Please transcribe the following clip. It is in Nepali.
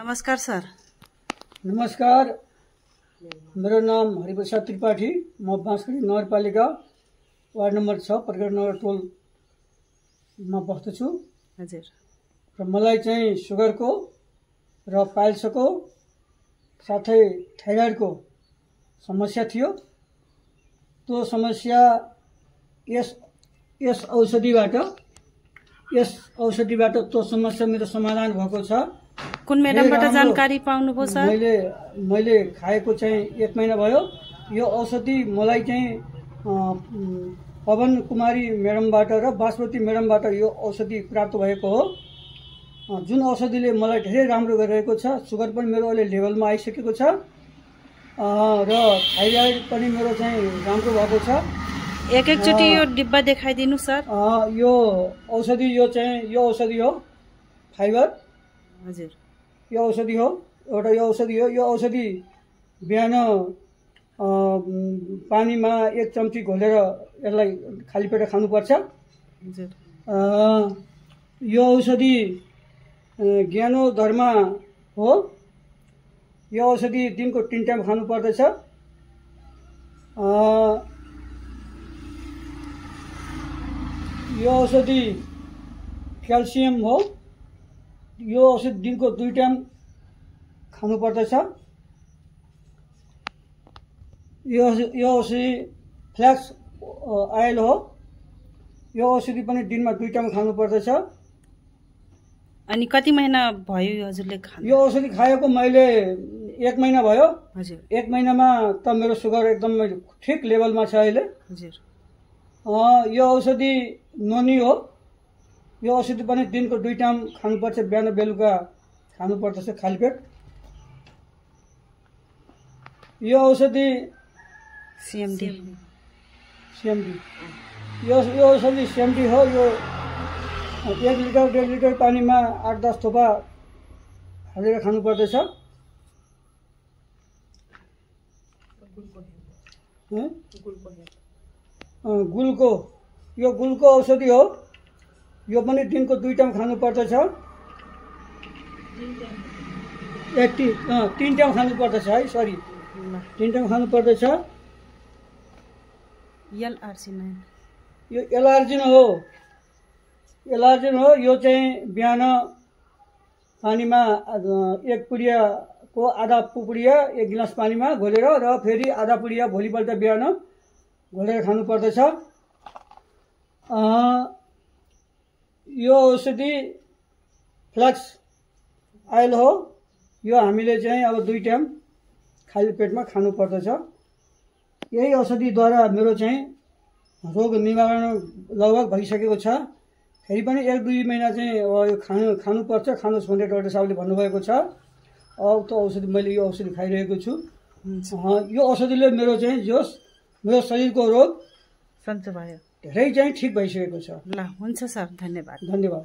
नमस्कार सर। नमस्कार, मेरो नाम हरिप्रसाद त्रिपाठी। म बाँसगढी नगरपालिका वार्ड नम्बर 6 प्रगट नगर टोलमा बस्दछु। हजुर। र मलाई चाहिँ सुगरको र पाइल्सको साथै थाइराइडको समस्या थियो। त्यो समस्या यस औषधिबाट त्यो समस्या मेरो समाधान भएको छ। कुन मेडमबाट जानकारी पाउनुभयो सर? मैले खाएको चाहिँ 1 महिना भयो। यो औषधि मलाई चाहिँ पवन कुमारी मेडमबाट र बासमती मेडमबाट यो औषधि प्राप्त भएको हो, जुन औषधिले मलाई धेरै राम्रो गरिरहेको छ। सुगर पनि मेरो अहिले लेभलमा आइसकेको छ र थाइराइड पनि मेरो चाहिँ राम्रो भएको छ। एकैचोटि यो डिब्बा देखाइदिनु सर। यो औषधि हो फाइबर। हजुर। यो औषधि हो, एउटा यो औषधि हो। यो औषधि बिहान पानीमा 1 चम्ची घोलेर यसलाई खाली पेट खानुपर्छ। हजुर। यो औषधि ज्ञानो धर्म हो। यो औषधि दिनको 3 टाइम खानु पर्दछ। यो औषधि क्याल्सियम हो। यो औषधि दिनको 2 टाइम खानु पर्दछ। यो औषधि फ्ल्याक्स आयल हो। यो औषधि पनि दिनमा 2 टाइम खानु पर्दछ। अनि कति महिना भयो हजुरले खानु? यो औषधि खाएको मैले 1 महिना भयो। हजुर। 1 महिनामा त मेरो सुगर एकदम ठिक लेभलमा छ अहिले। हजुर। यो औषधि नोनी हो। यो औषधि पनि दिनको 2 टाइम खानुपर्छ, बिहान बेलुका खानुपर्दछ खाली पेट। यो औषधि सीएमडी यो औषधि सीएमडी हो। यो 1 लिटर 1.5 लिटर पानीमा 8-10 थोपा हालेर खानुपर्दछ। गुलको औषधि हो। यो पनि दिनको 2 टाइम खानु पर्दछ। 3 टाइम खानु पर्दछ है, सरी 3 टाइम खानु पर्दछ। यो एलार्जिन हो। यो चाहिँ बिहान पानीमा 1 पुडियाको आधा पुडिया 1 गिलास पानीमा घोलेर र फेरि आधा पुडिया भोलिपल्ट बिहान घोलेर खानु पर्दछ। यो औषधि फ्ल्याक्स आयल हो। यो हामीले चाहिँ अब 2 टाइम खाली पेटमा खानु पर्दछ। यही औषधिद्वारा मेरो चाहिँ रोग निवारण लगभग भइसकेको छ। फेरि पनि 1-2 महिना चाहिँ यो खानुपर्छ, खानुहोस् भनेर डाक्टर साहबले भन्नुभएको छ। अब त्यो औषधि मैले यो औषधि खाइरहेको छु। यो औषधिले मेरो शरीरको रोग सन्चो भयो, धेरै चाहिँ ठिक भइसकेको छ। ल हुन्छ सर, धन्यवाद। धन्यवाद।